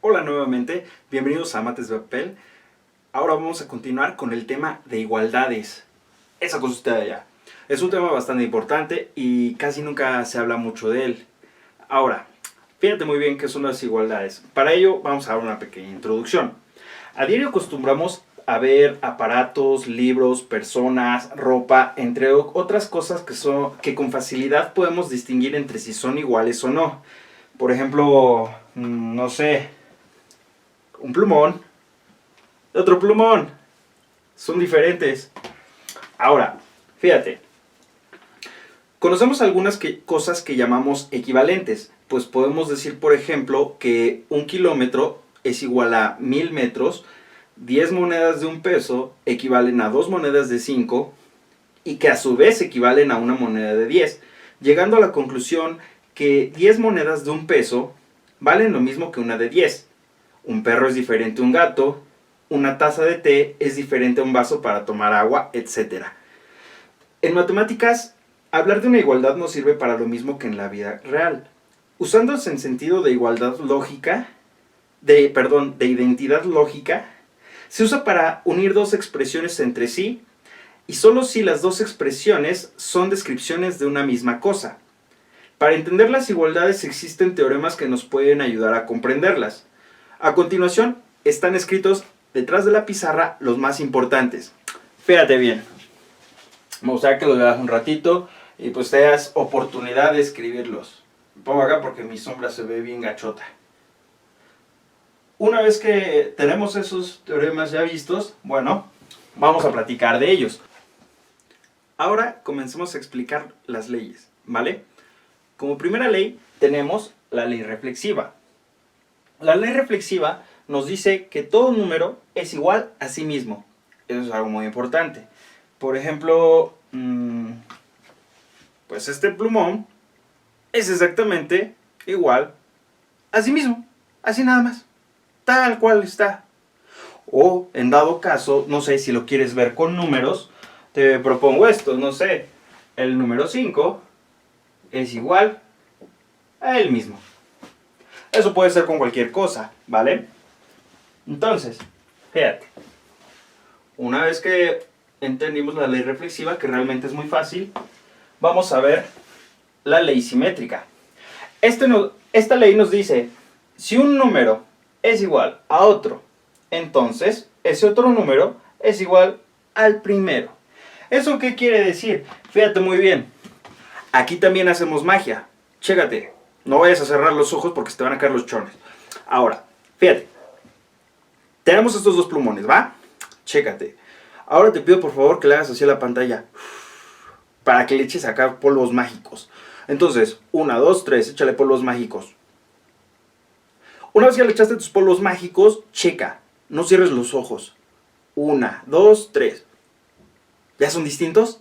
Hola nuevamente, bienvenidos a Mates de Papel. Ahora vamos a continuar con el tema de igualdades. Esa cosa está allá. Es un tema bastante importante y casi nunca se habla mucho de él. Ahora, fíjate muy bien qué son las igualdades. Para ello vamos a dar una pequeña introducción. A diario acostumbramos a ver aparatos, libros, personas, ropa, entre otras cosas que con facilidad podemos distinguir entre si son iguales o no. Por ejemplo, no sé, un plumón, otro plumón, son diferentes. Ahora, fíjate, conocemos algunas cosas que llamamos equivalentes, pues podemos decir, por ejemplo, que 1 kilómetro es igual a 1000 metros, 10 monedas de 1 peso equivalen a 2 monedas de 5 y que a su vez equivalen a una moneda de 10, llegando a la conclusión que 10 monedas de 1 peso valen lo mismo que una de 10. Un perro es diferente a un gato, una taza de té es diferente a un vaso para tomar agua, etc. En matemáticas, hablar de una igualdad nos sirve para lo mismo que en la vida real. Usándose en sentido de igualdad lógica, de identidad lógica, se usa para unir dos expresiones entre sí y solo si las dos expresiones son descripciones de una misma cosa. Para entender las igualdades existen teoremas que nos pueden ayudar a comprenderlas. A continuación, están escritos detrás de la pizarra los más importantes. Fíjate bien. Me gustaría que lo veas un ratito y pues te das oportunidad de escribirlos. Me pongo acá porque mi sombra se ve bien gachota. Una vez que tenemos esos teoremas ya vistos, bueno, vamos a platicar de ellos. Ahora comencemos a explicar las leyes, ¿vale? Como primera ley tenemos la ley reflexiva. La ley reflexiva nos dice que todo número es igual a sí mismo. Eso es algo muy importante. Por ejemplo, pues este plumón es exactamente igual a sí mismo. Así nada más. Tal cual está. O, en dado caso, no sé si lo quieres ver con números, te propongo esto, no sé. El número 5 es igual a él mismo. Eso puede ser con cualquier cosa, ¿vale? Entonces, fíjate. Una vez que entendimos la ley reflexiva, que realmente es muy fácil, vamos a ver la ley simétrica. Esta ley nos dice, si un número es igual a otro, entonces ese otro número es igual al primero. ¿Eso qué quiere decir? Fíjate muy bien. Aquí también hacemos magia. Chécate. No vayas a cerrar los ojos porque se te van a caer los chones. Ahora, fíjate. Tenemos estos dos plumones, ¿va? Chécate. Ahora te pido por favor que le hagas así a la pantalla. Para que le eches acá polvos mágicos. Entonces, 1, 2, 3, échale polvos mágicos. Una vez que le echaste tus polvos mágicos, checa. No cierres los ojos. 1, 2, 3. ¿Ya son distintos?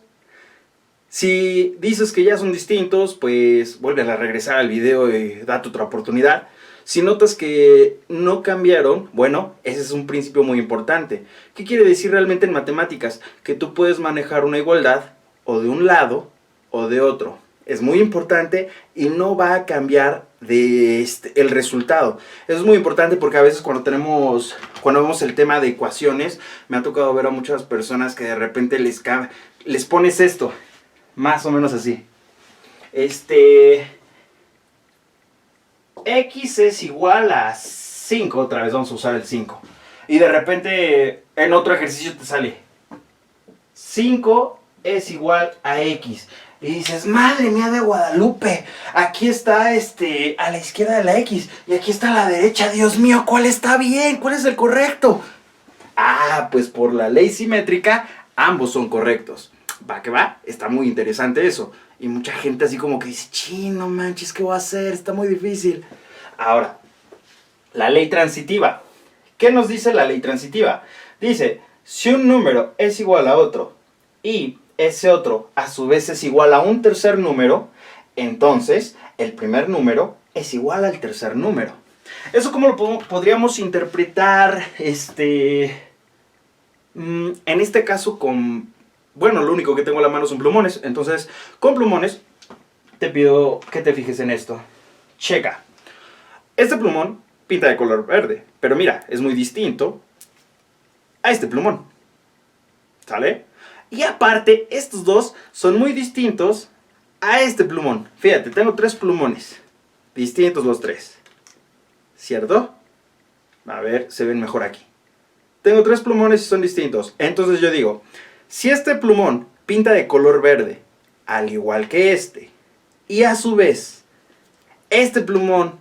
Si dices que ya son distintos, pues vuelve a regresar al video y date otra oportunidad. Si notas que no cambiaron, bueno, ese es un principio muy importante. ¿Qué quiere decir realmente en matemáticas? Que tú puedes manejar una igualdad o de un lado o de otro. Es muy importante y no va a cambiar el resultado. Eso es muy importante porque a veces cuando vemos el tema de ecuaciones, me ha tocado ver a muchas personas que de repente les pones esto. Más o menos así. X es igual a 5. Otra vez vamos a usar el 5. Y de repente en otro ejercicio te sale 5 es igual a X. Y dices, madre mía de Guadalupe, aquí está a la izquierda de la X y aquí está a la derecha. Dios mío, ¿cuál está bien? ¿Cuál es el correcto? Ah, pues por la ley simétrica ambos son correctos. Va que va, está muy interesante eso. Y mucha gente así como que dice, chin, no manches, ¿qué voy a hacer? Está muy difícil. Ahora, la ley transitiva. ¿Qué nos dice la ley transitiva? Dice, si un número es igual a otro y ese otro a su vez es igual a un tercer número, entonces el primer número es igual al tercer número. ¿Eso cómo lo podríamos interpretar? En este caso con... Bueno, lo único que tengo a la mano son plumones. Entonces, con plumones, te pido que te fijes en esto. Checa. Este plumón pinta de color verde. Pero mira, es muy distinto a este plumón. ¿Sale? Y aparte, estos dos son muy distintos a este plumón. Fíjate, tengo 3 plumones. Distintos los 3. ¿Cierto? A ver, se ven mejor aquí. Tengo 3 plumones y son distintos. Entonces yo digo, si este plumón pinta de color verde, al igual que este, y a su vez, este plumón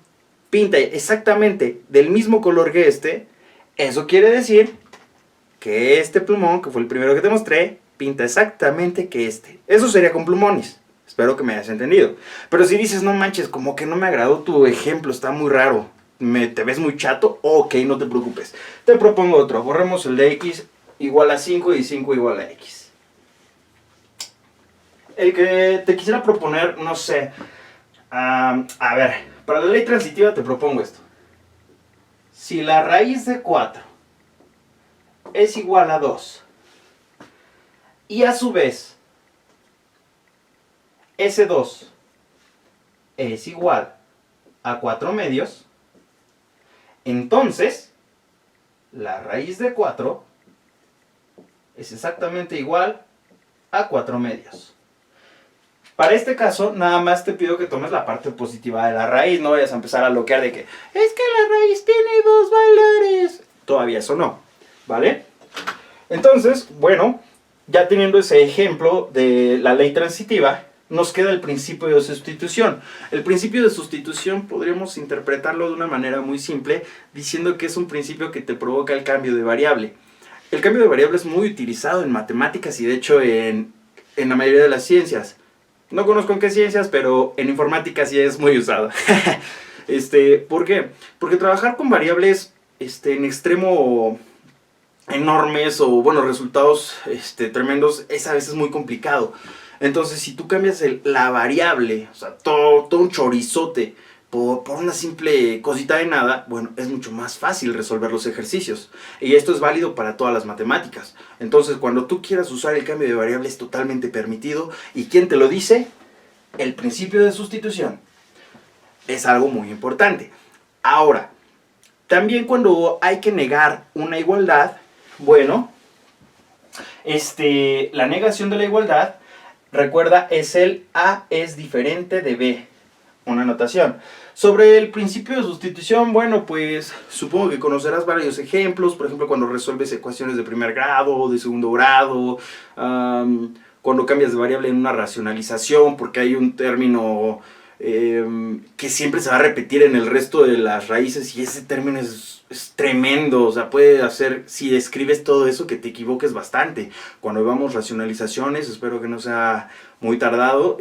pinta exactamente del mismo color que este, eso quiere decir que este plumón, que fue el primero que te mostré, pinta exactamente que este. Eso sería con plumones. Espero que me hayas entendido. Pero si dices, no manches, como que no me agradó tu ejemplo, está muy raro, ¿te ves muy chato? Ok, no te preocupes. Te propongo otro. Borremos el de x igual a 5 y 5 igual a x. El que te quisiera proponer, no sé. A ver, para la ley transitiva te propongo esto. Si la raíz de 4 es igual a 2 y a su vez ese 2 es igual a 4 medios, entonces la raíz de 4 es exactamente igual a 4 medios. Para este caso, nada más te pido que tomes la parte positiva de la raíz. No vayas a empezar a bloquear de que es que la raíz tiene 2 valores. Todavía eso no, ¿vale? Entonces, bueno, ya teniendo ese ejemplo de la ley transitiva, nos queda el principio de sustitución. El principio de sustitución podríamos interpretarlo de una manera muy simple, diciendo que es un principio que te provoca el cambio de variable. El cambio de variable es muy utilizado en matemáticas y de hecho en la mayoría de las ciencias. No conozco en qué ciencias, pero en informática sí es muy usado. ¿Por qué? Porque trabajar con variables en extremo enormes o, bueno, resultados tremendos es a veces muy complicado. Entonces, si tú cambias la variable, o sea, todo un chorizote por una simple cosita de nada, bueno, es mucho más fácil resolver los ejercicios. Y esto es válido para todas las matemáticas. Entonces, cuando tú quieras usar el cambio de variable es totalmente permitido. ¿Y quién te lo dice? El principio de sustitución. Es algo muy importante. Ahora, también cuando hay que negar una igualdad, bueno, la negación de la igualdad, recuerda, es el A es diferente de B. Una anotación. Sobre el principio de sustitución, bueno, pues supongo que conocerás varios ejemplos, por ejemplo, cuando resuelves ecuaciones de primer grado o de segundo grado, cuando cambias de variable en una racionalización, porque hay un término que siempre se va a repetir en el resto de las raíces y ese término es tremendo, o sea, puede hacer, si escribes todo eso, que te equivoques bastante. Cuando vemos racionalizaciones, espero que no sea muy tardado,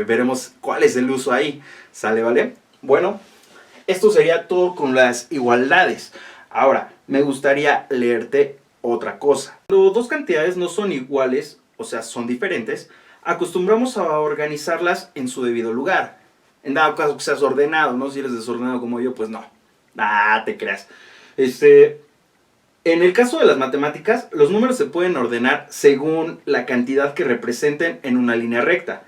veremos cuál es el uso ahí, ¿sale, vale? Bueno, esto sería todo con las igualdades. Ahora, me gustaría leerte otra cosa. Cuando dos cantidades no son iguales, o sea, son diferentes, acostumbramos a organizarlas en su debido lugar. En dado caso que seas ordenado, ¿no? Si eres desordenado como yo, pues no. Te creas. En el caso de las matemáticas, los números se pueden ordenar según la cantidad que representen en una línea recta.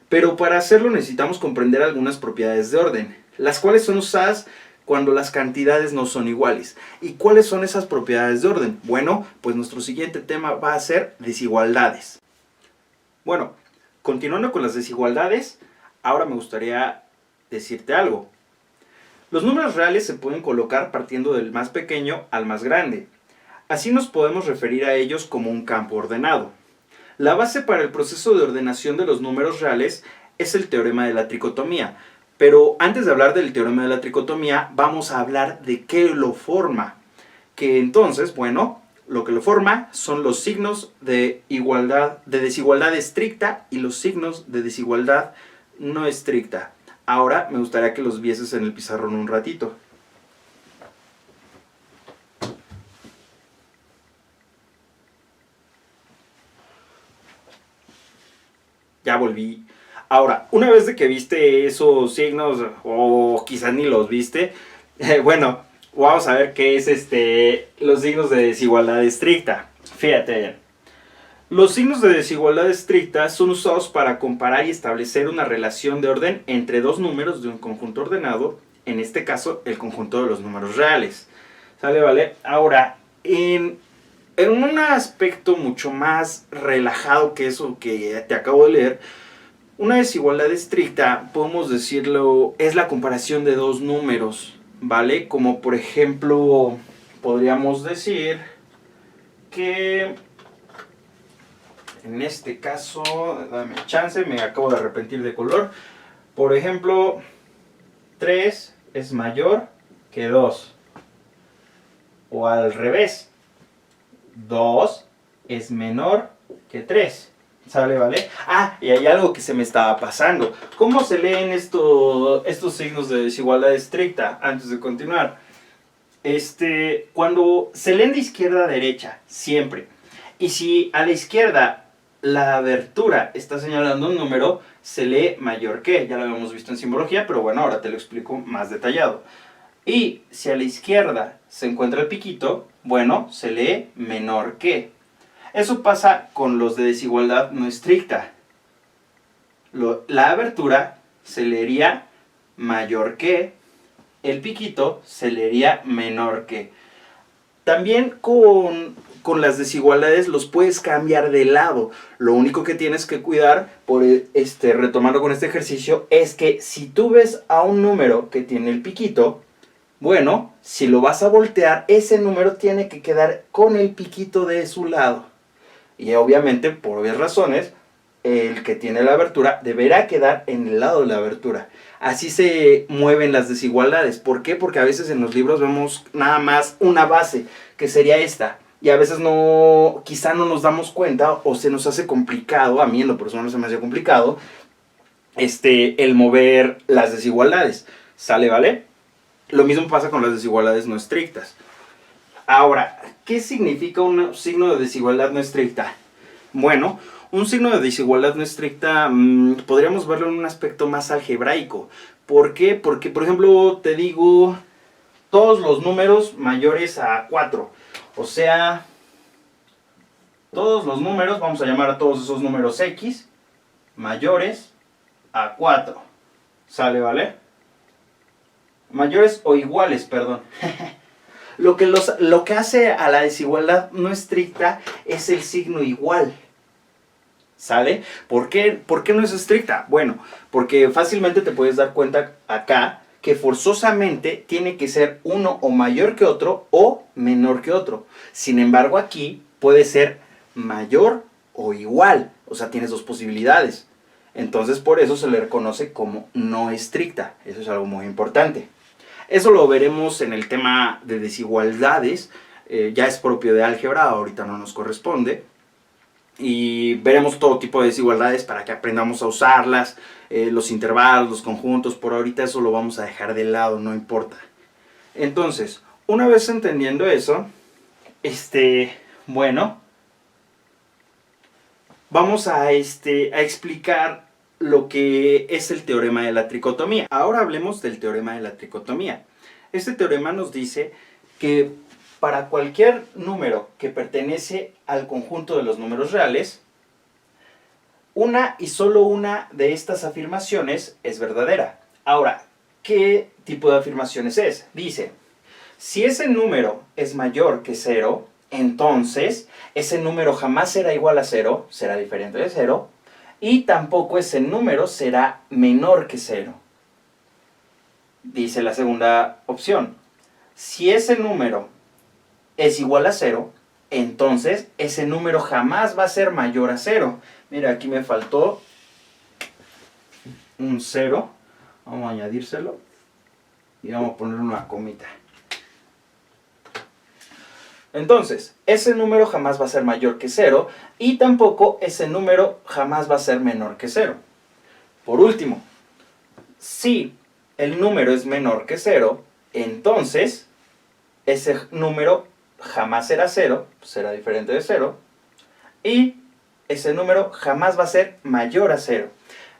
Pero para hacerlo necesitamos comprender algunas propiedades de orden, las cuales son usadas cuando las cantidades no son iguales. ¿Y cuáles son esas propiedades de orden? Bueno, pues nuestro siguiente tema va a ser desigualdades. Bueno, continuando con las desigualdades, ahora me gustaría decirte algo. Los números reales se pueden colocar partiendo del más pequeño al más grande. Así nos podemos referir a ellos como un campo ordenado. La base para el proceso de ordenación de los números reales es el teorema de la tricotomía. Pero antes de hablar del teorema de la tricotomía, vamos a hablar de qué lo forma. Que entonces, bueno, lo que lo forma son los signos de igualdad, de desigualdad estricta y los signos de desigualdad no estricta. Ahora me gustaría que los vieses en el pizarrón un ratito. Ya volví. Ahora, una vez de que viste esos signos, o quizás ni los viste, bueno, vamos a ver qué es los signos de desigualdad estricta. Fíjate bien. Los signos de desigualdad estricta son usados para comparar y establecer una relación de orden entre dos números de un conjunto ordenado en este caso, el conjunto de los números reales. ¿Sale, vale? Ahora, en un aspecto mucho más relajado que eso que te acabo de leer, una desigualdad estricta, podemos decirlo, es la comparación de dos números, ¿vale? Como por ejemplo, podríamos decir que en este caso, dame chance, me acabo de arrepentir de color. Por ejemplo, 3 es mayor que 2. O al revés, 2 es menor que 3. ¿Sale, vale? Ah, y hay algo que se me estaba pasando. ¿Cómo se leen estos signos de desigualdad estricta? Antes de continuar. Cuando se leen de izquierda a derecha, siempre. Y si a la izquierda la abertura está señalando un número, se lee mayor que. Ya lo habíamos visto en simbología, pero bueno, ahora te lo explico más detallado. Y si a la izquierda se encuentra el piquito, bueno, se lee menor que. Eso pasa con los de desigualdad no estricta. La abertura se leería mayor que, el piquito se leería menor que. También con las desigualdades los puedes cambiar de lado. Lo único que tienes que cuidar, retomando con este ejercicio, es que si tú ves a un número que tiene el piquito, bueno, si lo vas a voltear, ese número tiene que quedar con el piquito de su lado. Y obviamente, por obvias razones, el que tiene la abertura deberá quedar en el lado de la abertura. Así se mueven las desigualdades. ¿Por qué? Porque a veces en los libros vemos nada más una base, que sería esta. Y a veces quizá no nos damos cuenta o se nos hace complicado, a mí en lo personal se me hace complicado, el mover las desigualdades. ¿Sale, vale? Lo mismo pasa con las desigualdades no estrictas. Ahora, ¿qué significa un signo de desigualdad no estricta? Bueno, un signo de desigualdad no estricta podríamos verlo en un aspecto más algebraico. ¿Por qué? Porque, por ejemplo, te digo todos los números mayores a 4. O sea, todos los números, vamos a llamar a todos esos números X, mayores a 4. ¿Sale, vale? Mayores o iguales, perdón. Lo que hace a la desigualdad no estricta es el signo igual. ¿Sale? ¿Por qué no es estricta? Bueno, porque fácilmente te puedes dar cuenta acá que forzosamente tiene que ser uno o mayor que otro o menor que otro. Sin embargo, aquí puede ser mayor o igual. O sea, tienes dos posibilidades. Entonces, por eso se le reconoce como no estricta. Eso es algo muy importante. Eso lo veremos en el tema de desigualdades. Ya es propio de álgebra, ahorita no nos corresponde. Y veremos todo tipo de desigualdades para que aprendamos a usarlas, los intervalos, los conjuntos. Por ahorita eso lo vamos a dejar de lado, no importa. Entonces, una vez entendiendo eso, bueno, vamos a explicar lo que es el teorema de la tricotomía. Ahora hablemos del teorema de la tricotomía. Este teorema nos dice que para cualquier número que pertenece al conjunto de los números reales, una y solo una de estas afirmaciones es verdadera. Ahora, ¿qué tipo de afirmaciones es? Dice, si ese número es mayor que 0, entonces ese número jamás será igual a 0, será diferente de 0, y tampoco ese número será menor que 0. Dice la segunda opción, si ese número es igual a 0, entonces ese número jamás va a ser mayor a 0. Mira, aquí me faltó un 0. Vamos a añadírselo y vamos a poner una comita. Entonces, ese número jamás va a ser mayor que 0 y tampoco ese número jamás va a ser menor que 0. Por último, si el número es menor que 0, entonces ese número jamás será 0, será diferente de 0, y ese número jamás va a ser mayor a 0.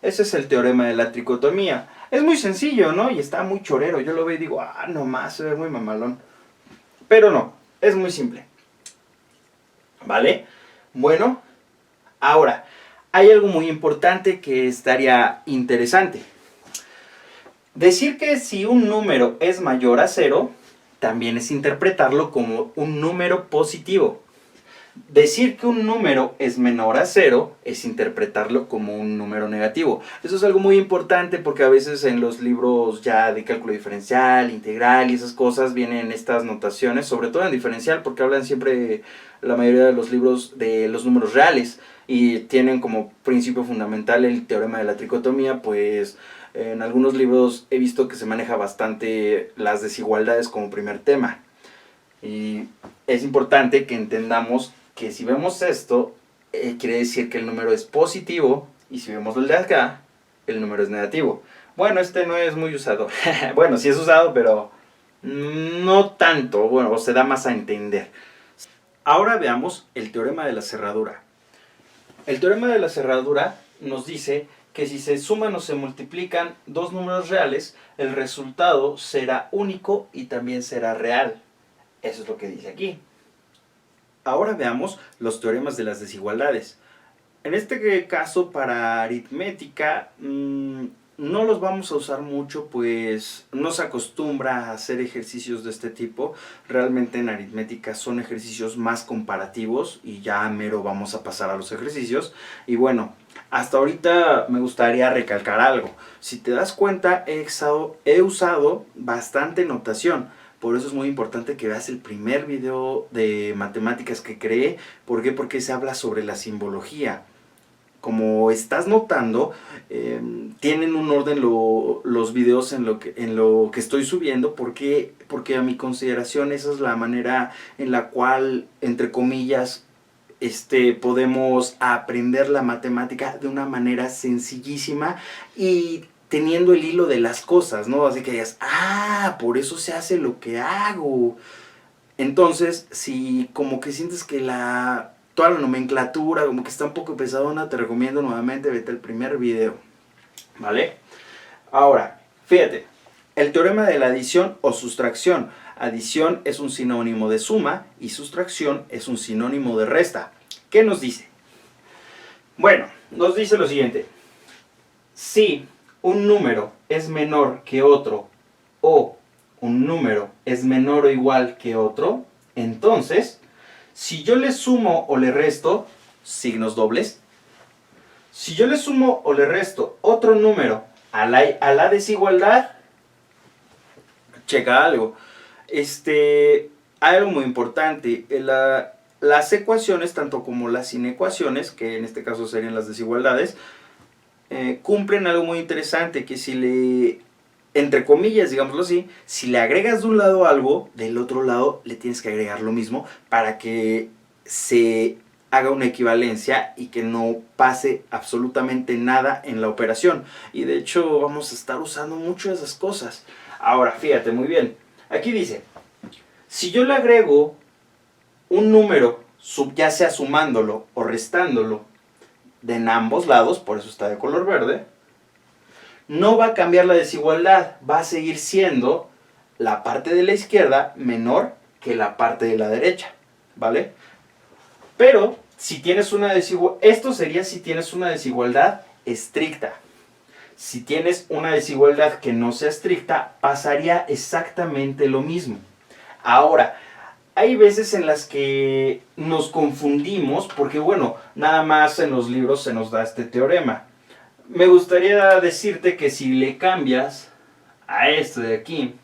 Ese es el teorema de la tricotomía. Es muy sencillo, ¿no? Y está muy chorero. Yo lo veo y digo, nomás se ve muy mamalón. Pero no, es muy simple. ¿Vale? Bueno, ahora, hay algo muy importante que estaría interesante. Decir que si un número es mayor a cero, también es interpretarlo como un número positivo. Decir que un número es menor a cero es interpretarlo como un número negativo. Eso es algo muy importante porque a veces en los libros ya de cálculo diferencial, integral y esas cosas vienen estas notaciones, sobre todo en diferencial porque hablan siempre la mayoría de los libros de los números reales y tienen como principio fundamental el teorema de la tricotomía, pues en algunos libros he visto que se maneja bastante las desigualdades como primer tema. Y es importante que entendamos que si vemos esto, quiere decir que el número es positivo, y si vemos el de acá, el número es negativo. Bueno, este no es muy usado. Bueno, sí es usado, pero no tanto. Bueno, se da más a entender. Ahora veamos el teorema de la cerradura. El teorema de la cerradura nos dice que si se suman o se multiplican dos números reales, el resultado será único y también será real. Eso es lo que dice aquí. Ahora veamos los teoremas de las desigualdades. En este caso, para aritmética, no los vamos a usar mucho, pues no se acostumbra a hacer ejercicios de este tipo. Realmente en aritmética son ejercicios más comparativos y ya mero vamos a pasar a los ejercicios. Y bueno, hasta ahorita me gustaría recalcar algo. Si te das cuenta, he usado bastante notación. Por eso es muy importante que veas el primer video de matemáticas que creé. ¿Por qué? Porque se habla sobre la simbología. Como estás notando, tienen un orden los videos en lo que estoy subiendo. Porque a mi consideración esa es la manera en la cual, entre comillas, podemos aprender la matemática de una manera sencillísima y teniendo el hilo de las cosas, ¿no? Así que digas, por eso se hace lo que hago. Entonces, si como que sientes que toda la nomenclatura como que está un poco pesadona, te recomiendo nuevamente vete al primer video, ¿vale? Ahora, fíjate, el teorema de la adición o sustracción. Adición es un sinónimo de suma y sustracción es un sinónimo de resta. ¿Qué nos dice? Bueno, nos dice lo siguiente. Si un número es menor que otro o un número es menor o igual que otro, entonces, si yo le sumo o le resto, signos dobles, si yo le sumo o le resto otro número a la desigualdad, checa algo. Hay algo muy importante. Las ecuaciones, tanto como las inecuaciones, que en este caso serían las desigualdades, cumplen algo muy interesante, que si le, entre comillas, digámoslo así, si le agregas de un lado algo, del otro lado le tienes que agregar lo mismo para que se haga una equivalencia y que no pase absolutamente nada en la operación. Y de hecho vamos a estar usando mucho esas cosas. Ahora, fíjate muy bien. Aquí dice, si yo le agrego un número, ya sea sumándolo o restándolo, de en ambos lados, por eso está de color verde, no va a cambiar la desigualdad, va a seguir siendo la parte de la izquierda menor que la parte de la derecha, ¿vale? Pero si tienes una desigualdad, esto sería si tienes una desigualdad estricta. Si tienes una desigualdad que no sea estricta, pasaría exactamente lo mismo. Ahora, hay veces en las que nos confundimos porque, bueno, nada más en los libros se nos da este teorema. Me gustaría decirte que si le cambias a esto de aquí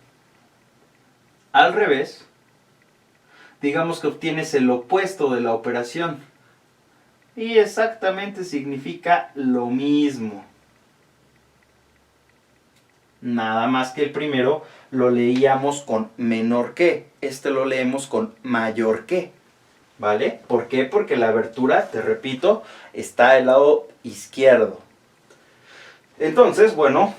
al revés, digamos que obtienes el opuesto de la operación. Y exactamente significa lo mismo. Nada más que el primero lo leíamos con menor que. Este lo leemos con mayor que. ¿Vale? ¿Por qué? Porque la abertura, te repito, está del lado izquierdo. Entonces, bueno,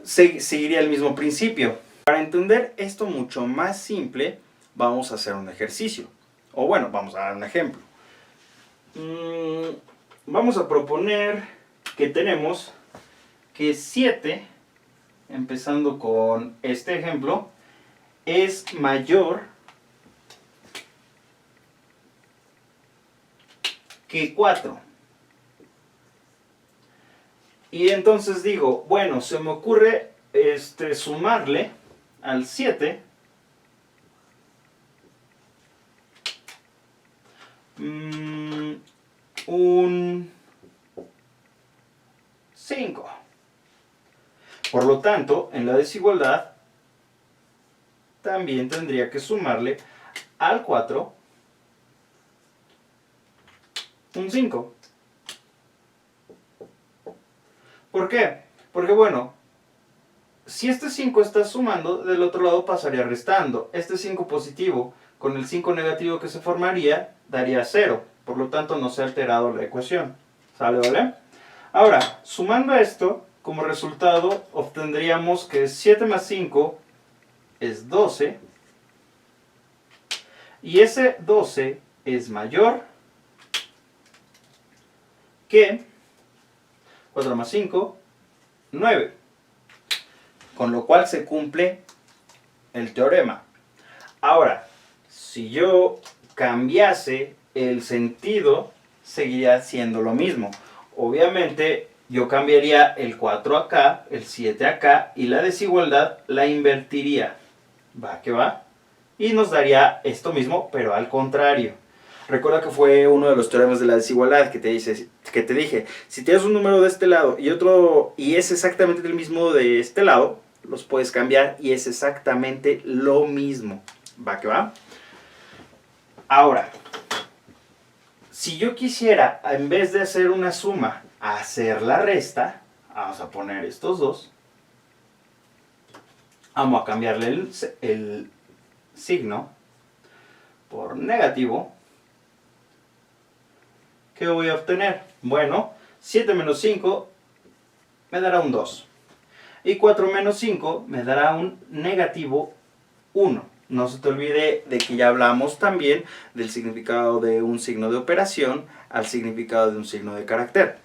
seguiría el mismo principio. Para entender esto mucho más simple, vamos a hacer un ejercicio. O bueno, vamos a dar un ejemplo. Vamos a proponer que tenemos que 7, empezando con este ejemplo, es mayor que 4. Y entonces digo, bueno, se me ocurre sumarle al 7 un 5. Por lo tanto, en la desigualdad también tendría que sumarle al 4 un 5. ¿Por qué? Porque bueno, si este 5 está sumando, del otro lado pasaría restando. Este 5 positivo con el 5 negativo que se formaría daría 0. Por lo tanto, no se ha alterado la ecuación. ¿Sale, vale? Ahora, sumando esto, como resultado obtendríamos que 7 más 5 es 12. Y ese 12 es mayor que 4 más 5, 9. Con lo cual se cumple el teorema. Ahora, si yo cambiase el sentido, seguiría siendo lo mismo. Obviamente, yo cambiaría el 4 acá, el 7 acá, y la desigualdad la invertiría. Va que va. Y nos daría esto mismo, pero al contrario. Recuerda que fue uno de los teoremas de la desigualdad que te dije, si tienes un número de este lado y otro, y es exactamente el mismo de este lado, los puedes cambiar y es exactamente lo mismo. ¿Va que va? Ahora, si yo quisiera, en vez de hacer una suma, hacer la resta, vamos a poner estos dos. Vamos a cambiarle el signo por negativo. ¿Qué voy a obtener? Bueno, 7 menos 5 me dará un 2. Y 4 menos 5 me dará un negativo 1. No se te olvide de que ya hablamos también del significado de un signo de operación al significado de un signo de carácter.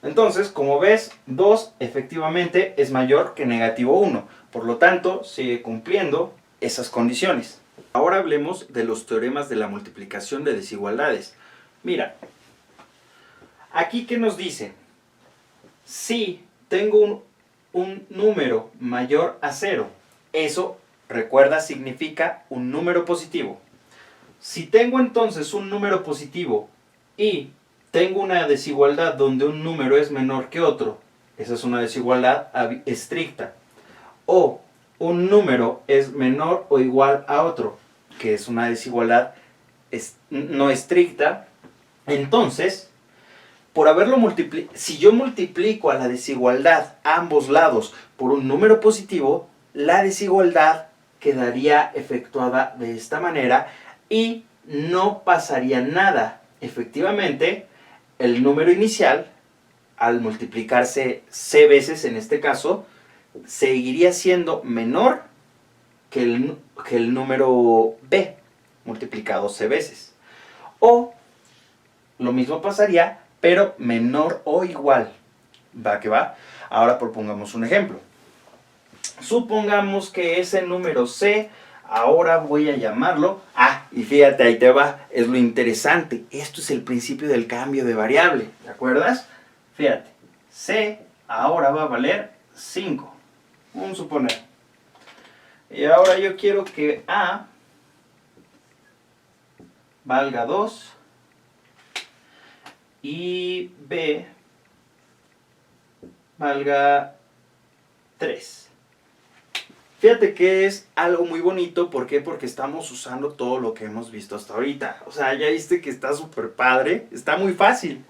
Entonces, como ves, 2 efectivamente es mayor que negativo 1. Por lo tanto, sigue cumpliendo esas condiciones. Ahora hablemos de los teoremas de la multiplicación de desigualdades. Mira, aquí ¿qué nos dice? Si tengo un número mayor a 0, eso, recuerda, significa un número positivo. Si tengo entonces un número positivo y tengo una desigualdad donde un número es menor que otro, esa es una desigualdad estricta. O un número es menor o igual a otro, que es una desigualdad no estricta, entonces, por haberlo si yo multiplico a la desigualdad a ambos lados por un número positivo, la desigualdad quedaría efectuada de esta manera y no pasaría nada. Efectivamente, el número inicial, al multiplicarse c veces en este caso, seguiría siendo menor que el número b multiplicado c veces. O lo mismo pasaría, pero menor o igual. ¿Va que va? Ahora propongamos un ejemplo. Supongamos que ese número c, ahora voy a llamarlo, y fíjate, ahí te va, es lo interesante. Esto es el principio del cambio de variable, ¿te acuerdas? Fíjate, c ahora va a valer 5. Vamos a suponer. Y ahora yo quiero que a valga 2 y b valga 3. Fíjate que es algo muy bonito. ¿Por qué? Porque estamos usando todo lo que hemos visto hasta ahorita. O sea, ya viste que está súper padre. Está muy fácil.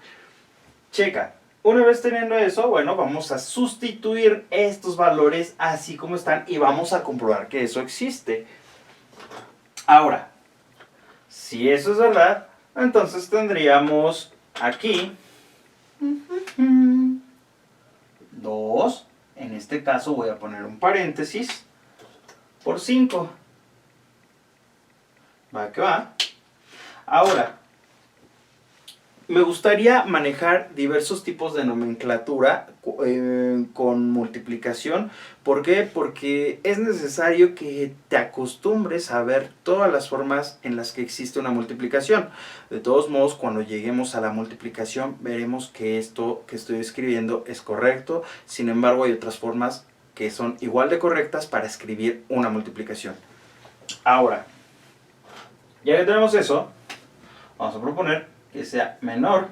Checa. Una vez teniendo eso, bueno, vamos a sustituir estos valores así como están y vamos a comprobar que eso existe. Ahora, si eso es verdad, entonces tendríamos aquí 2. En este caso voy a poner un paréntesis por 5. Va que va. Ahora, me gustaría manejar diversos tipos de nomenclatura con multiplicación. ¿Por qué? Porque es necesario que te acostumbres a ver todas las formas en las que existe una multiplicación. De todos modos, cuando lleguemos a la multiplicación, veremos que esto que estoy escribiendo es correcto. Sin embargo, hay otras formas que son igual de correctas para escribir una multiplicación. Ahora, ya que tenemos eso, vamos a proponer que sea menor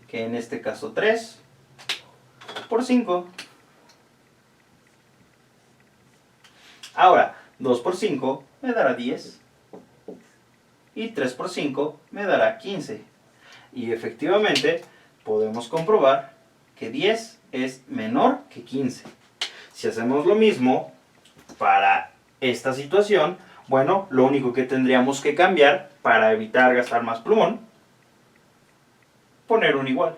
que en este caso 3 por 5. Ahora, 2 por 5 me dará 10 y 3 por 5 me dará 15. Y efectivamente podemos comprobar que 10 es menor que 15. Si hacemos lo mismo para esta situación, bueno, lo único que tendríamos que cambiar para evitar gastar más plumón, poner un igual.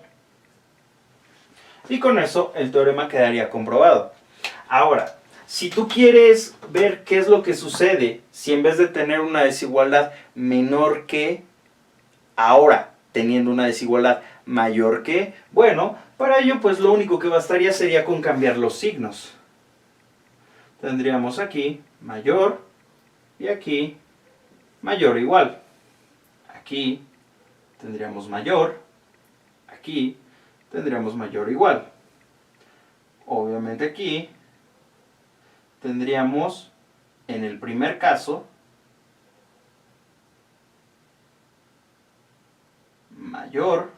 Y con eso el teorema quedaría comprobado. Ahora, si tú quieres ver qué es lo que sucede si en vez de tener una desigualdad menor que, ahora teniendo una desigualdad mayor que, bueno, para ello pues lo único que bastaría sería con cambiar los signos. Tendríamos aquí mayor y aquí mayor o igual. Aquí tendríamos mayor, aquí tendríamos mayor o igual. Obviamente aquí tendríamos, en el primer caso, mayor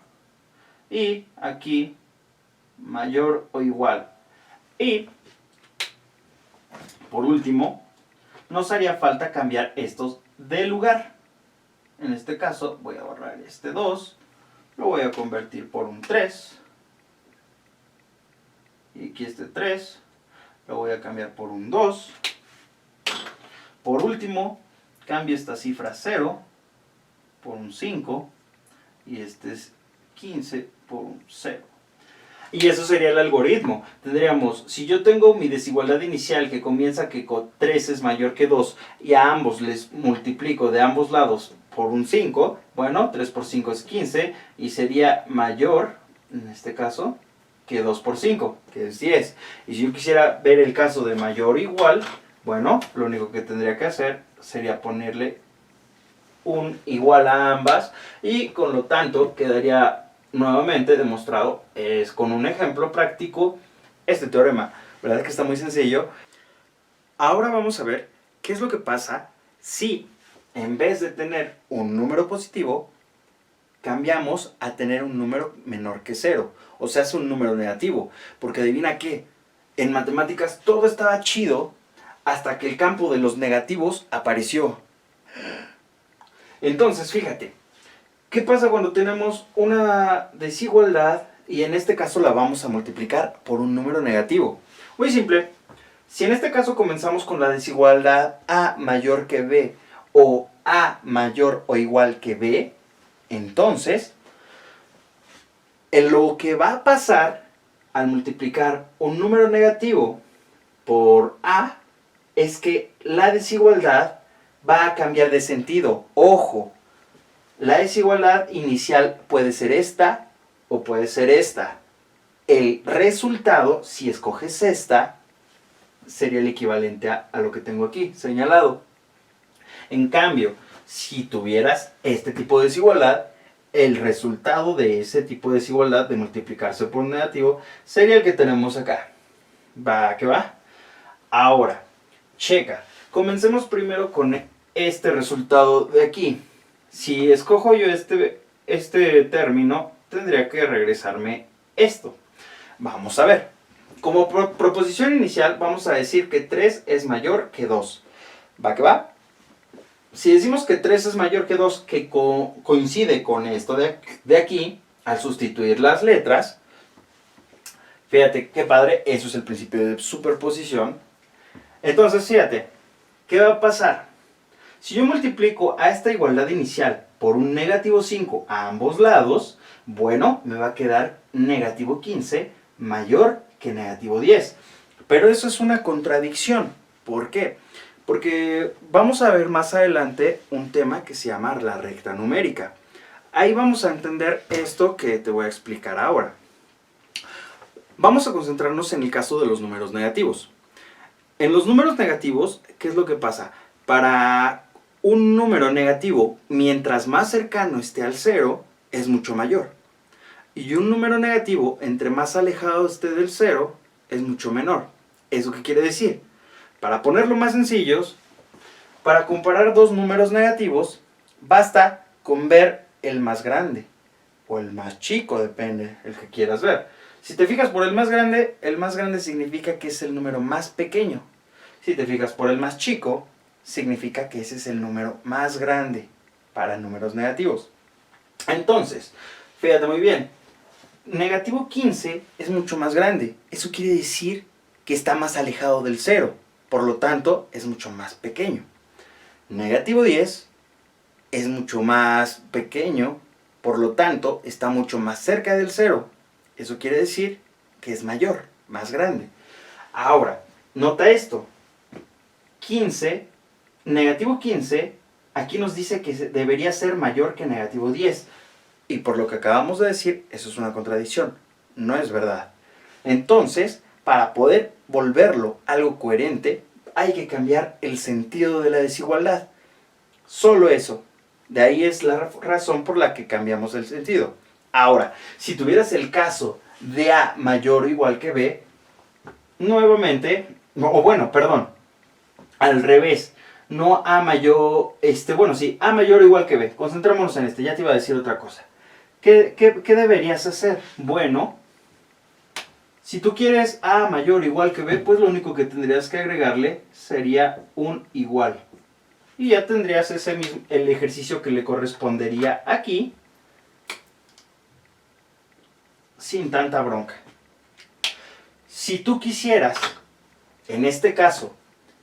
y aquí mayor o igual. Y por último, nos haría falta cambiar estos de lugar. En este caso voy a borrar este 2, lo voy a convertir por un 3. Y aquí este 3 lo voy a cambiar por un 2. Por último, cambio esta cifra 0 por un 5. Y este es 15 por un 0. Y eso sería el algoritmo. Tendríamos, si yo tengo mi desigualdad inicial que comienza que con 3 es mayor que 2 y a ambos les multiplico de ambos lados por un 5, bueno, 3 por 5 es 15 y sería mayor, en este caso, que 2 por 5, que es 10. Y si yo quisiera ver el caso de mayor o igual, bueno, lo único que tendría que hacer sería ponerle un igual a ambas y con lo tanto quedaría nuevamente demostrado es con un ejemplo práctico este teorema. ¿Verdad que está muy sencillo? Ahora vamos a ver qué es lo que pasa si en vez de tener un número positivo cambiamos a tener un número menor que 0, o sea, es un número negativo, porque adivina qué, en matemáticas todo estaba chido hasta que el campo de los negativos apareció. Entonces, fíjate, ¿qué pasa cuando tenemos una desigualdad y en este caso la vamos a multiplicar por un número negativo? Muy simple, si en este caso comenzamos con la desigualdad A mayor que B o A mayor o igual que B, entonces, lo que va a pasar al multiplicar un número negativo por A es que la desigualdad va a cambiar de sentido. Ojo, la desigualdad inicial puede ser esta o puede ser esta. El resultado, si escoges esta, sería el equivalente a lo que tengo aquí señalado. En cambio, si tuvieras este tipo de desigualdad, el resultado de ese tipo de desigualdad, de multiplicarse por un negativo, sería el que tenemos acá. ¿Va que va? Ahora, checa. Comencemos primero con este resultado de aquí. Si escojo yo este término, tendría que regresarme esto. Vamos a ver. Como proposición inicial, vamos a decir que 3 es mayor que 2. ¿Va que va? Si decimos que 3 es mayor que 2, que coincide con esto de aquí, al sustituir las letras, fíjate qué padre, eso es el principio de superposición. Entonces, fíjate, ¿qué va a pasar? Si yo multiplico a esta igualdad inicial por un negativo 5 a ambos lados, bueno, me va a quedar negativo 15 mayor que negativo 10. Pero eso es una contradicción. ¿Por qué? Porque vamos a ver más adelante un tema que se llama la recta numérica. Ahí vamos a entender esto que te voy a explicar ahora. Vamos a concentrarnos en el caso de los números negativos. En los números negativos, ¿qué es lo que pasa? Para un número negativo, mientras más cercano esté al 0, es mucho mayor. Y un número negativo, entre más alejado esté del 0, es mucho menor. ¿Eso qué quiere decir? Para ponerlo más sencillos, para comparar dos números negativos, basta con ver el más grande o el más chico, depende el que quieras ver. Si te fijas por el más grande significa que es el número más pequeño. Si te fijas por el más chico, significa que ese es el número más grande para números negativos. Entonces, fíjate muy bien, negativo 15 es mucho más grande. Eso quiere decir que está más alejado del cero, por lo tanto es mucho más pequeño. Negativo 10 es mucho más pequeño, por lo tanto está mucho más cerca del cero. Eso quiere decir que es mayor, más grande. Ahora, nota esto. 15, negativo 15, aquí nos dice que debería ser mayor que negativo 10. Y por lo que acabamos de decir, eso es una contradicción. No es verdad. Entonces, para poder volverlo algo coherente, hay que cambiar el sentido de la desigualdad. Solo eso. De ahí es la razón por la que cambiamos el sentido. Ahora, si tuvieras el caso de A mayor o igual que B, nuevamente, al revés. No A mayor, sí, A mayor o igual que B. Concentrémonos en este, ya te iba a decir otra cosa. ¿Qué deberías hacer? Bueno, si tú quieres A mayor o igual que B, pues lo único que tendrías que agregarle sería un igual. Y ya tendrías el ejercicio que le correspondería aquí, sin tanta bronca. Si tú quisieras, en este caso,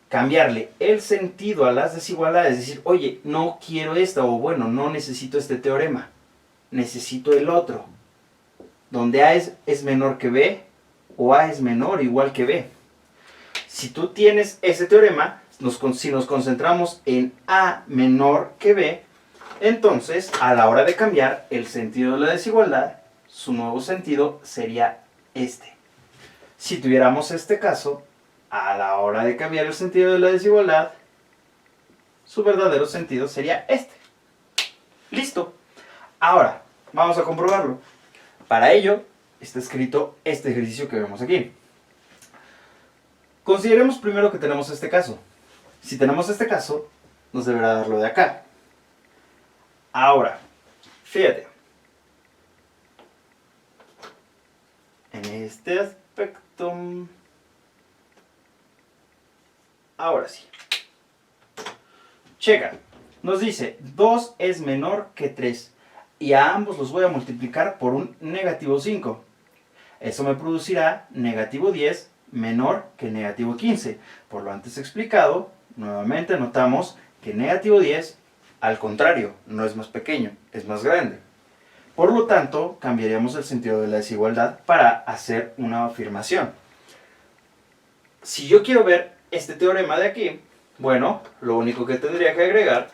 cambiarle el sentido a las desigualdades, es decir, oye, no quiero esta, o bueno, no necesito este teorema, necesito el otro, donde A es menor que B, o A es menor o igual que B. Si tú tienes ese teorema, si nos concentramos en A menor que B, entonces, a la hora de cambiar el sentido de la desigualdad, su nuevo sentido sería este. Si tuviéramos este caso, a la hora de cambiar el sentido de la desigualdad, su verdadero sentido sería este. ¡Listo! Ahora, vamos a comprobarlo. Para ello, está escrito este ejercicio que vemos aquí. Consideremos primero que tenemos este caso. Si tenemos este caso, nos deberá dar lo de acá. Ahora, fíjate. En este aspecto... Ahora sí. Checa. Nos dice 2 es menor que 3. Y a ambos los voy a multiplicar por un negativo 5. Eso me producirá negativo 10 menor que negativo 15. Por lo antes explicado, nuevamente notamos que negativo 10, al contrario, no es más pequeño, es más grande. Por lo tanto, cambiaríamos el sentido de la desigualdad para hacer una afirmación. Si yo quiero ver este teorema de aquí, bueno, lo único que tendría que agregar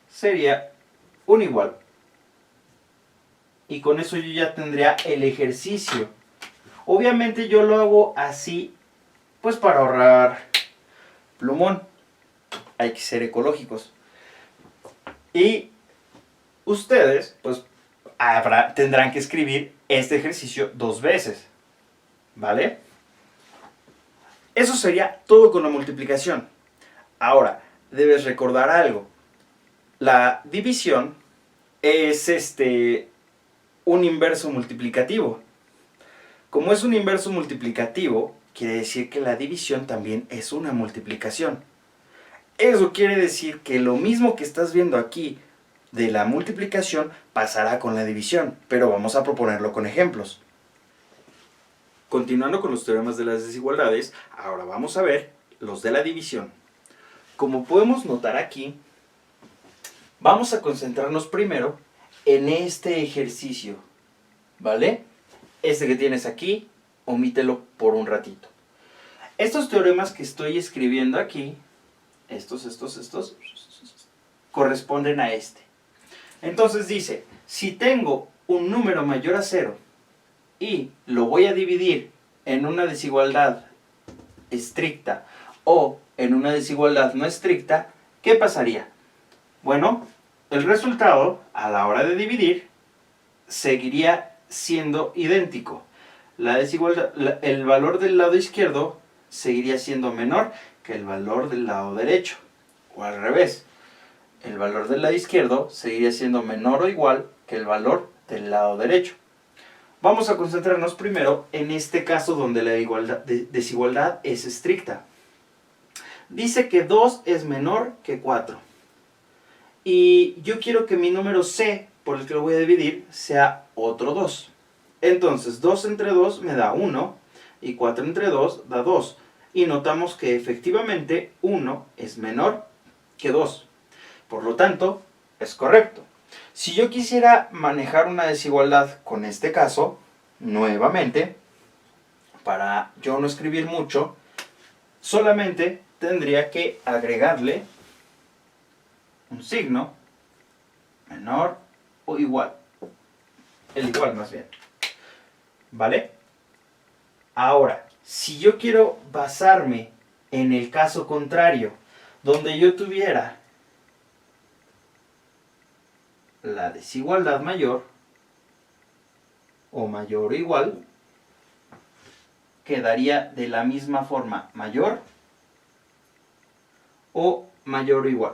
sería un igual. Y con eso yo ya tendría el ejercicio. Obviamente yo lo hago así, pues para ahorrar plumón. Hay que ser ecológicos. Y ustedes, pues, tendrán que escribir este ejercicio 2 veces. ¿Vale? Eso sería todo con la multiplicación. Ahora, debes recordar algo. La división es un inverso multiplicativo. Como es un inverso multiplicativo, quiere decir que la división también es una multiplicación. Eso quiere decir que lo mismo que estás viendo aquí de la multiplicación pasará con la división, pero vamos a proponerlo con ejemplos. Continuando con los teoremas de las desigualdades, ahora vamos a ver los de la división. Como podemos notar aquí, vamos a concentrarnos primero en este ejercicio, ¿vale? Este que tienes aquí, omítelo por un ratito. Estos teoremas que estoy escribiendo aquí, estos, corresponden a este. Entonces dice, si tengo un número mayor a 0 y lo voy a dividir en una desigualdad estricta o en una desigualdad no estricta, ¿qué pasaría? Bueno, el resultado a la hora de dividir seguiría siendo idéntico. la desigualdad, el valor del lado izquierdo seguiría siendo menor que el valor del lado derecho. O al revés, el valor del lado izquierdo seguiría siendo menor o igual que el valor del lado derecho. Vamos a concentrarnos primero en este caso donde la desigualdad es estricta. Dice que 2 es menor que 4. Y yo quiero que mi número C, por el que lo voy a dividir, sea otro 2. Entonces 2 entre 2 me da 1 y 4 entre 2 da 2. Y notamos que efectivamente 1 es menor que 2. Por lo tanto, es correcto. Si yo quisiera manejar una desigualdad con este caso, nuevamente, para yo no escribir mucho, solamente tendría que agregarle un signo menor o igual. El igual más bien. ¿Vale? Ahora, si yo quiero basarme en el caso contrario, donde yo tuviera la desigualdad mayor o mayor o igual, quedaría de la misma forma, mayor o mayor o igual.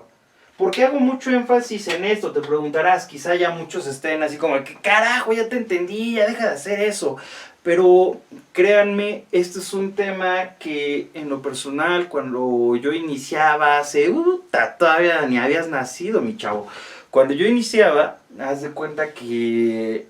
¿Por qué hago mucho énfasis en esto? Te preguntarás, quizá ya muchos estén así como, ¿qué carajo? Ya te entendí, ya deja de hacer eso. Pero créanme, este es un tema que en lo personal, cuando yo iniciaba, todavía ni habías nacido, mi chavo. Cuando yo iniciaba, haz de cuenta que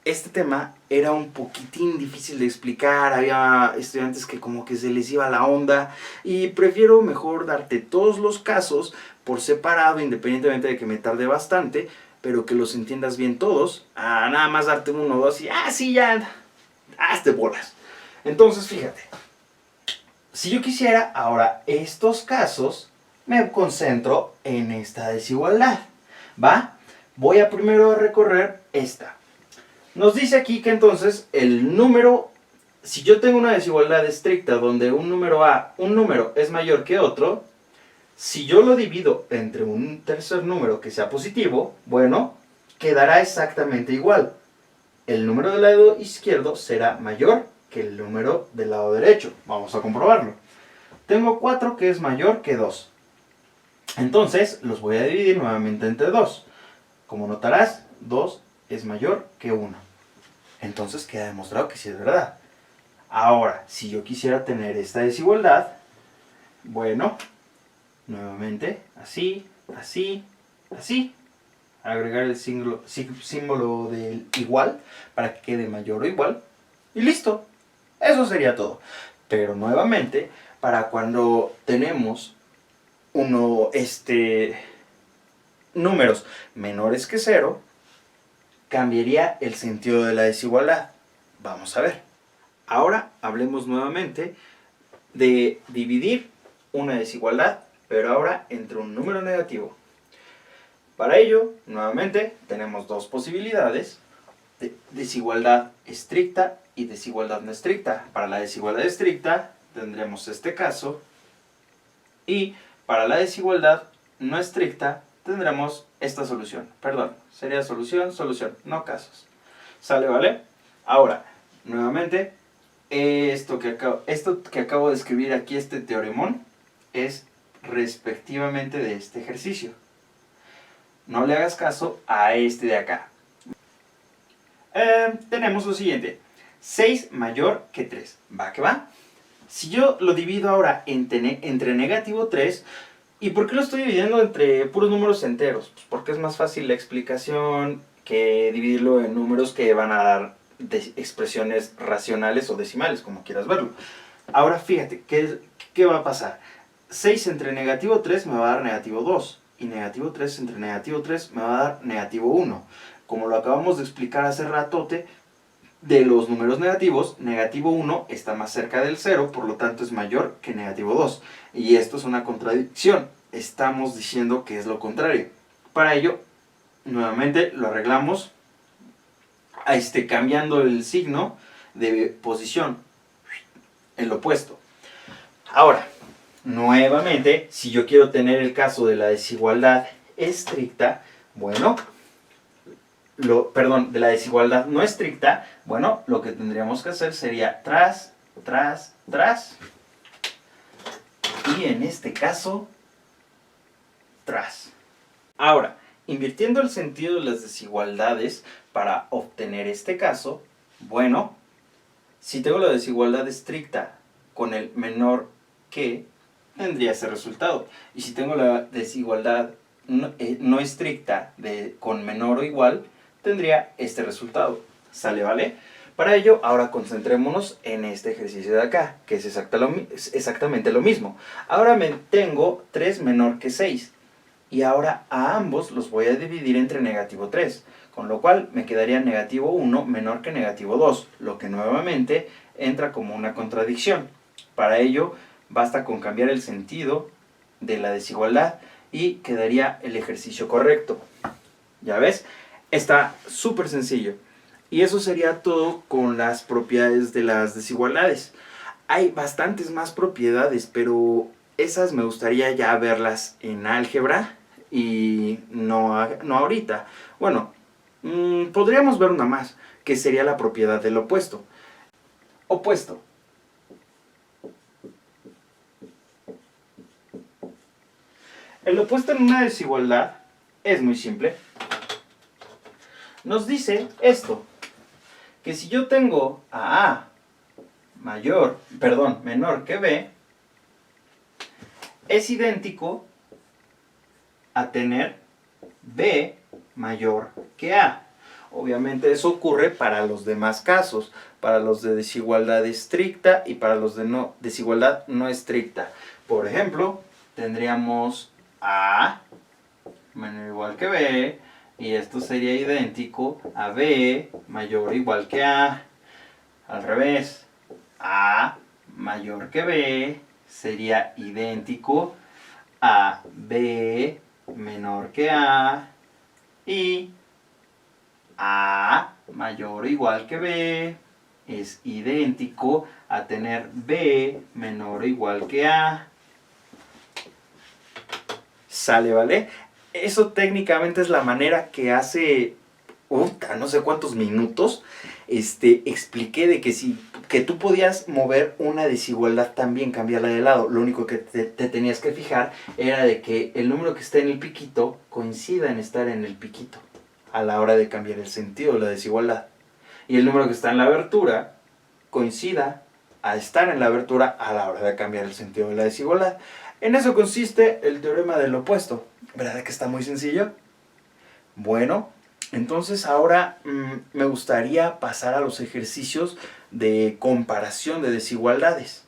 este tema era un poquitín difícil de explicar, había estudiantes que como que se les iba la onda y prefiero mejor darte todos los casos por separado, independientemente de que me tarde bastante, pero que los entiendas bien todos, a nada más darte uno o dos y sí, ya, hazte bolas. Entonces fíjate, si yo quisiera ahora estos casos, me concentro en esta desigualdad, ¿va? Voy a primero recorrer esta. Nos dice aquí que entonces el número, si yo tengo una desigualdad estricta donde un número es mayor que otro, si yo lo divido entre un tercer número que sea positivo, bueno, quedará exactamente igual. El número del lado izquierdo será mayor que el número del lado derecho. Vamos a comprobarlo. Tengo 4 que es mayor que 2. Entonces los voy a dividir nuevamente entre 2. Como notarás, 2 es mayor que 1. Entonces queda demostrado que sí es verdad. Ahora, si yo quisiera tener esta desigualdad, bueno, nuevamente, así, así, así. Agregar el símbolo del igual para que quede mayor o igual. Y listo. Eso sería todo. Pero nuevamente, para cuando tenemos números menores que 0, cambiaría el sentido de la desigualdad. Vamos a ver. Ahora hablemos nuevamente de dividir una desigualdad, pero ahora entre un número negativo. Para ello, nuevamente, tenemos dos posibilidades: desigualdad estricta y desigualdad no estricta. Para la desigualdad estricta tendremos este caso, y para la desigualdad no estricta tendremos esta solución. Perdón, sería solución, no casos. ¿Sale, vale? Ahora, nuevamente, esto que acabo de escribir aquí, este teoremón, es respectivamente de este ejercicio. No le hagas caso a este de acá. Tenemos lo siguiente: 6 mayor que 3. ¿Va que va? Si yo lo divido ahora entre negativo 3, ¿y por qué lo estoy dividiendo entre puros números enteros? Pues porque es más fácil la explicación que dividirlo en números que van a dar expresiones racionales o decimales, como quieras verlo. Ahora fíjate, ¿qué va a pasar? 6 entre negativo 3 me va a dar negativo 2. Y negativo 3 entre negativo 3 me va a dar negativo 1. Como lo acabamos de explicar hace ratote, de los números negativos, negativo 1 está más cerca del 0, por lo tanto es mayor que negativo 2. Y esto es una contradicción. Estamos diciendo que es lo contrario. Para ello, nuevamente lo arreglamos cambiando el signo de posición, el opuesto. Ahora, nuevamente, si yo quiero tener el caso de la desigualdad estricta, bueno, perdón, de la desigualdad no estricta, bueno, lo que tendríamos que hacer sería tras, tras, tras, y en este caso, tras. Ahora, invirtiendo el sentido de las desigualdades para obtener este caso, bueno, si tengo la desigualdad estricta con el menor que, tendría ese resultado. Y si tengo la desigualdad no estricta con menor o igual, tendría este resultado. ¿Sale, vale? Para ello, ahora concentrémonos en este ejercicio de acá, que es exactamente lo mismo. Ahora tengo 3 menor que 6. Y ahora a ambos los voy a dividir entre negativo 3. Con lo cual me quedaría negativo 1 menor que negativo 2. Lo que nuevamente entra como una contradicción. Para ello, basta con cambiar el sentido de la desigualdad y quedaría el ejercicio correcto. ¿Ya ves? Está súper sencillo. Y eso sería todo con las propiedades de las desigualdades. Hay bastantes más propiedades, pero esas me gustaría ya verlas en álgebra y no ahorita. Bueno, podríamos ver una más, que sería la propiedad del opuesto. Opuesto. El opuesto en una desigualdad es muy simple. Nos dice esto, que si yo tengo a A menor que B, es idéntico a tener B mayor que A. Obviamente eso ocurre para los demás casos, para los de desigualdad estricta y para los de desigualdad no estricta. Por ejemplo, tendríamos A menor o igual que B, y esto sería idéntico a B mayor o igual que A. Al revés, A mayor que B sería idéntico a B menor que A, y A mayor o igual que B es idéntico a tener B menor o igual que A. ¿Sale, vale? Eso técnicamente es la manera que hace no sé cuántos minutos expliqué de que tú podías mover una desigualdad también, cambiarla de lado. Lo único que te tenías que fijar era de que el número que está en el piquito coincida en estar en el piquito a la hora de cambiar el sentido de la desigualdad. Y el número que está en la abertura coincida a estar en la abertura a la hora de cambiar el sentido de la desigualdad. En eso consiste el teorema del opuesto. ¿Verdad que está muy sencillo? Bueno, entonces ahora me gustaría pasar a los ejercicios de comparación de desigualdades.